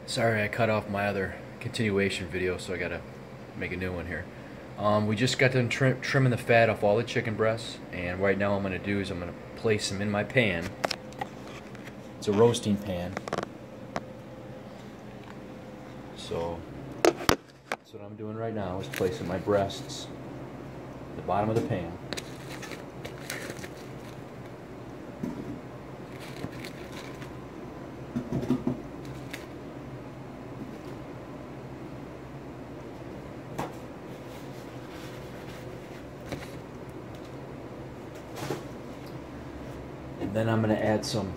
Sorry, I cut off my other continuation video, so I gotta make a new one here. We just got done trimming the fat off all the chicken breasts, and right now what I'm gonna do is I'm gonna place them in my pan. It's a roasting pan. So that's what I'm doing right now, is placing my breasts at the bottom of the pan. And then I'm going to add some,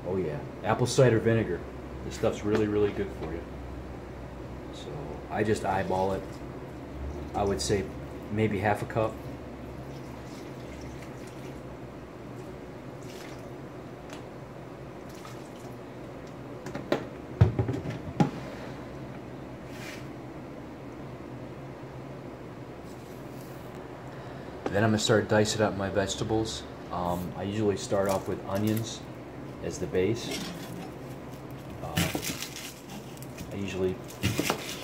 oh yeah, apple cider vinegar. This stuff's really, really good for you. So I just eyeball it. I would say maybe half a cup. Then I'm going to start dicing up my vegetables. I usually start off with onions as the base. I usually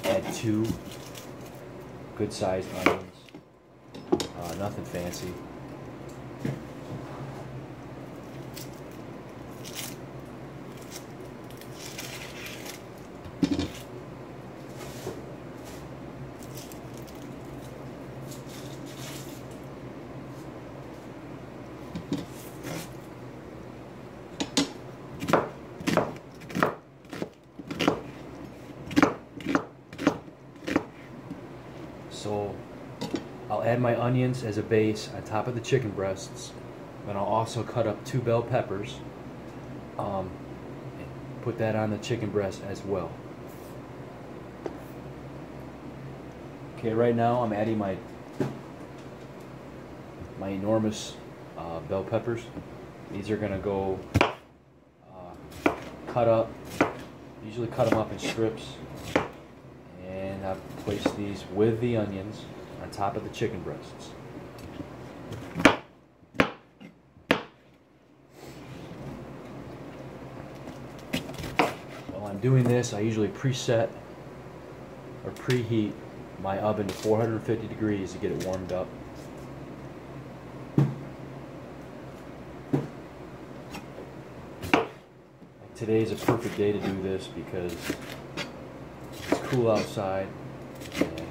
add 2 good-sized onions. Nothing fancy. So I'll add my onions as a base on top of the chicken breasts. Then I'll also cut up 2 bell peppers. And put that on the chicken breast as well. Okay, right now I'm adding my enormous bell peppers. These are gonna go cut up. Usually cut them up in strips. And I place these with the onions on top of the chicken breasts. While I'm doing this, I usually preset or preheat my oven to 450 degrees to get it warmed up. Today is a perfect day to do this because it's cool outside, and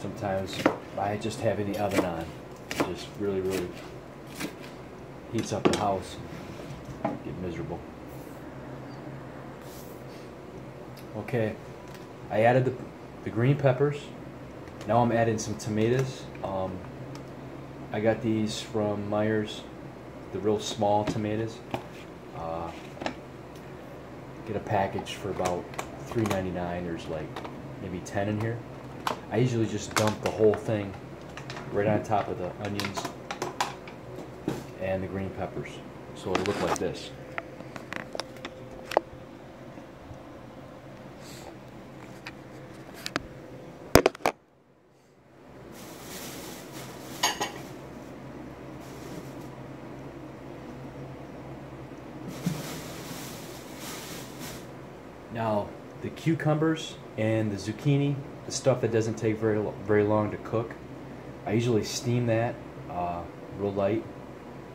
sometimes by just having the oven on, it just really heats up the house and get miserable. Okay, I added the green peppers. Now I'm adding some tomatoes. I got these from Meijer's, the real small tomatoes. Get a package for about $3.99. There's like maybe 10 in here. I usually just dump the whole thing right on top of the onions and the green peppers, so it'll look like this. Now, the cucumbers and the zucchini, the stuff that doesn't take very long to cook, I usually steam that real light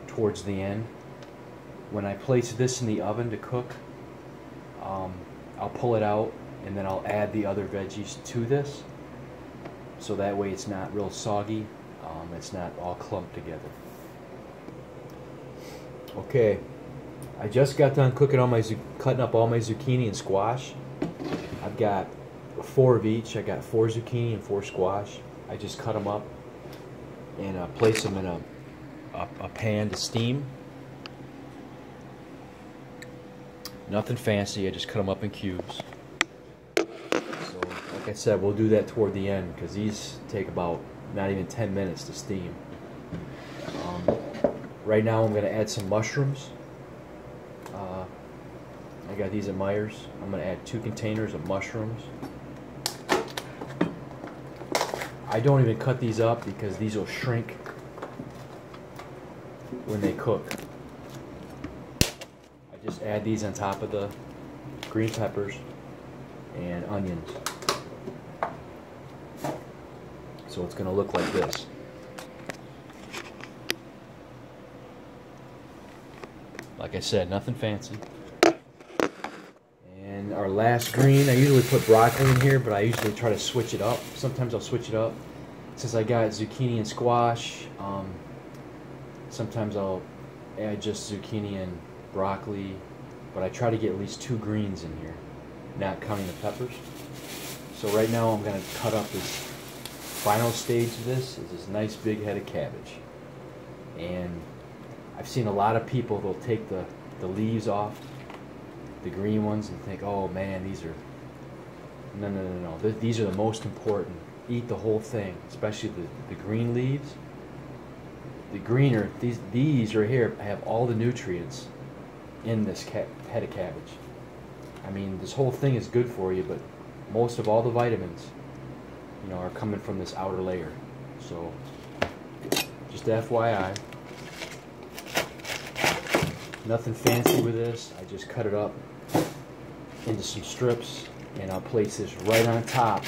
towards the end. When I place this in the oven to cook, I'll pull it out and then I'll add the other veggies to this, so that way it's not real soggy, it's not all clumped together. Okay. I just got done cutting up all my zucchini and squash. I've got 4 of each. I got 4 zucchini and 4 squash. I just cut them up and place them in a pan to steam. Nothing fancy. I just cut them up in cubes. So, like I said, we'll do that toward the end because these take about not even 10 minutes to steam. Right now I'm going to add some mushrooms. I got these at Meijer's. I'm going to add 2 containers of mushrooms. I don't even cut these up because these will shrink when they cook. I Just add these on top of the green peppers and onions. So it's going to look like this. Like I said, nothing fancy. And our last green, I usually put broccoli in here, but I usually try to switch it up. Sometimes I'll switch it up. Since I got zucchini and squash, sometimes I'll add just zucchini and broccoli, but I try to get at least 2 greens in here, not counting the peppers. So right now I'm going to cut up this final stage of this, is this nice big head of cabbage. And I've seen a lot of people, they'll take the leaves off, the green ones, and think, oh man, these are, no. These are the most important. Eat the whole thing, especially the green leaves. The greener, these right here have all the nutrients in this head of cabbage. I mean, this whole thing is good for you, but most of all the vitamins, you know, are coming from this outer layer. So, just FYI. Nothing fancy with this. I just cut it up into some strips, and I'll place this right on top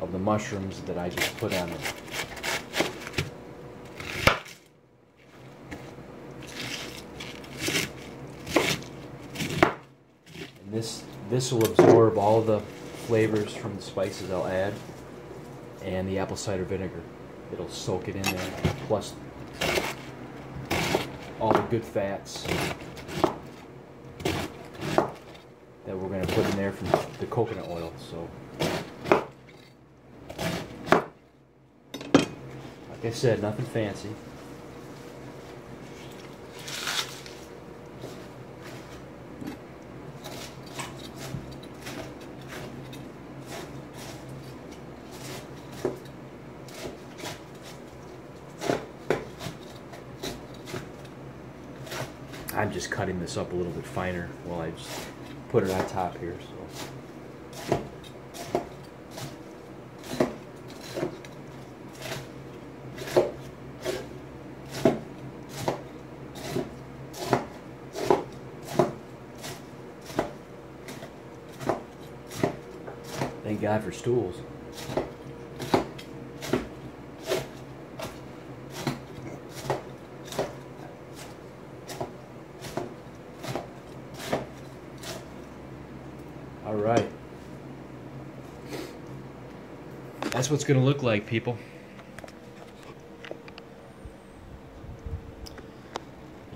of the mushrooms that I just put on it. And this will absorb all the flavors from the spices I'll add, and the apple cider vinegar. It'll soak it in there, plus all the good fats that we're going to put in there from the coconut oil. So, like I said, nothing fancy. I'm just cutting this up a little bit finer while I just put it on top here. So, thank God for stools. All right. That's what's going to look like, people.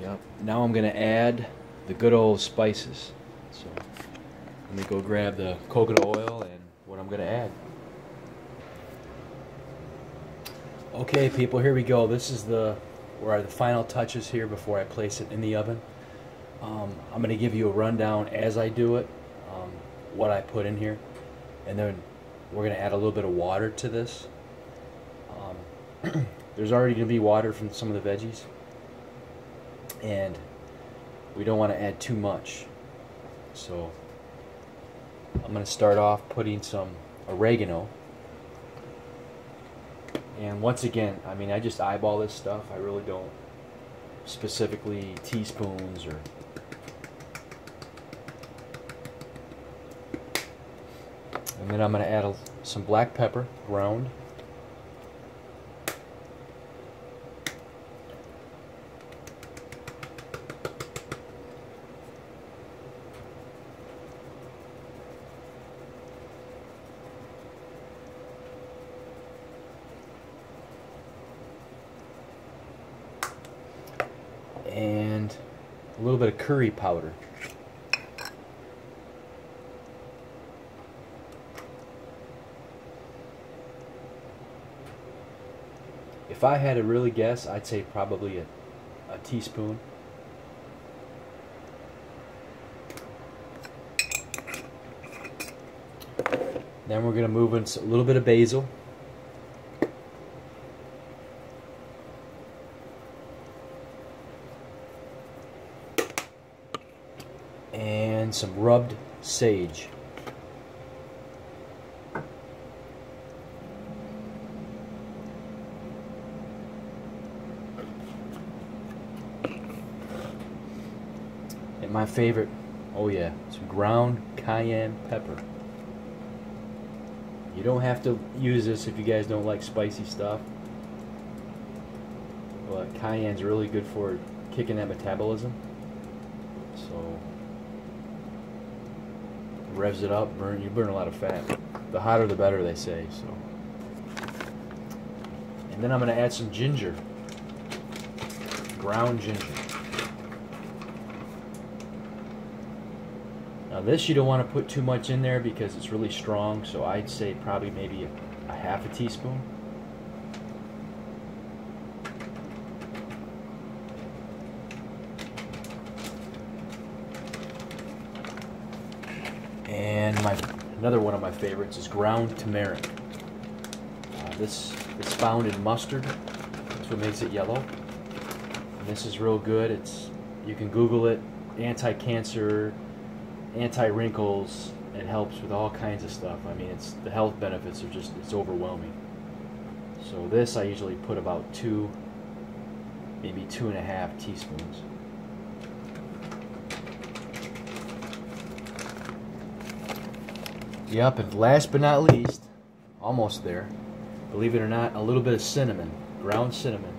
Yep. Now I'm going to add the good old spices. So let me go grab the coconut oil and what I'm going to add. Okay, people, here we go. This is where are the final touches here before I place it in the oven. I'm going to give you a rundown as I do it. What I put in here, and then we're going to add a little bit of water to this. There's already going to be water from some of the veggies, and we don't want to add too much. So I'm going to start off putting some oregano, and once again, I mean, I just eyeball this stuff. I really don't specifically teaspoons or. And then I'm going to add some black pepper, ground. And a little bit of curry powder. If I had to really guess, I'd say probably a teaspoon. Then we're going to move in a little bit of basil. And some rubbed sage. And my favorite, oh yeah, some ground cayenne pepper. You don't have to use this if you guys don't like spicy stuff. But cayenne's really good for kicking that metabolism. So revs it up, you burn a lot of fat. The hotter the better, they say. So, and then I'm going to add some ginger, ground ginger. Now this you don't want to put too much in there because it's really strong, so I'd say probably maybe a half a teaspoon. And another one of my favorites is ground turmeric. It's found in mustard. That's what makes it yellow. And this is real good. You can Google it. Anti-cancer, anti-wrinkles. It helps with all kinds of stuff. I mean, the health benefits are it's overwhelming. So this I usually put about maybe 2.5 teaspoons. Yep, and last but not least, almost there, believe it or not, a little bit of cinnamon, ground cinnamon.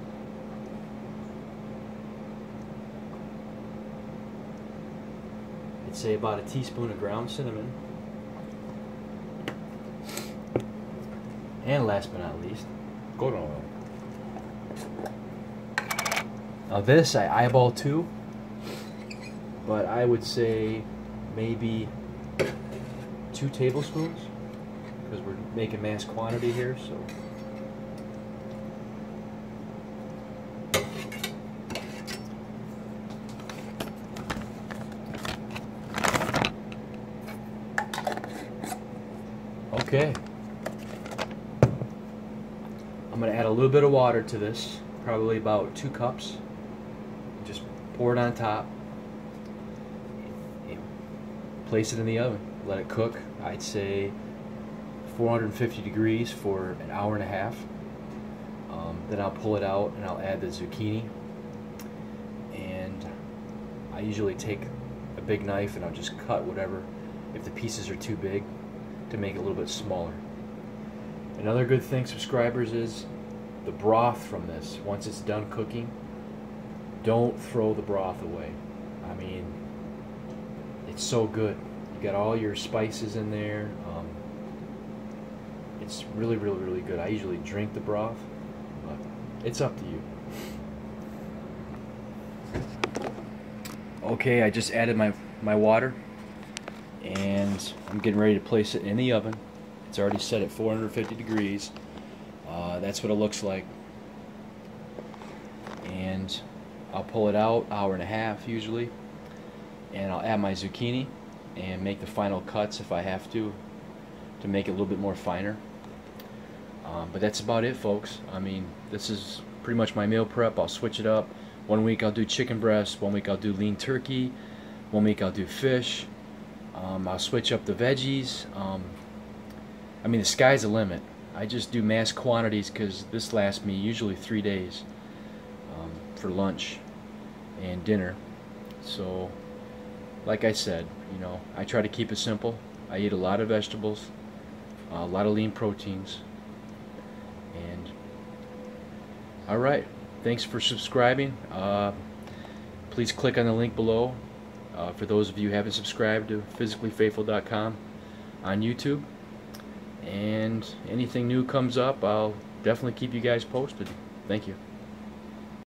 I'd say about a teaspoon of ground cinnamon. And last but not least, coconut oil. Now this I eyeball too, but I would say maybe 2 tablespoons because we're making mass quantity here. So okay, I'm going to add a little bit of water to this, probably about 2 cups. Just pour it on top, place it in the oven, let it cook. I'd say 450 degrees for an hour and a half. Then I'll pull it out and I'll add the zucchini. And I usually take a big knife and I'll just cut whatever, if the pieces are too big, to make it a little bit smaller. Another good thing, subscribers, is the broth from this. Once it's done cooking, don't throw the broth away. I mean, it's so good. You got all your spices in there. It's really, really, really good. I usually drink the broth, but it's up to you. Okay, I just added my water, and I'm getting ready to place it in the oven. It's already set at 450 degrees. That's what it looks like. And I'll pull it out, hour and a half usually, and I'll add my zucchini and make the final cuts if I have to make it a little bit more finer. But that's about it, folks. I mean, this is pretty much my meal prep. I'll switch it up. One week I'll do chicken breast, one week I'll do lean turkey, one week I'll do fish. I'll switch up the veggies. I mean, the sky's the limit. I just do mass quantities because this lasts me usually 3 days for lunch and dinner. So, like I said, you know, I try to keep it simple. I eat a lot of vegetables, a lot of lean proteins. And alright, thanks for subscribing. Please click on the link below for those of you who haven't subscribed to physicallyfaithful.com on YouTube. And anything new comes up, I'll definitely keep you guys posted. Thank you.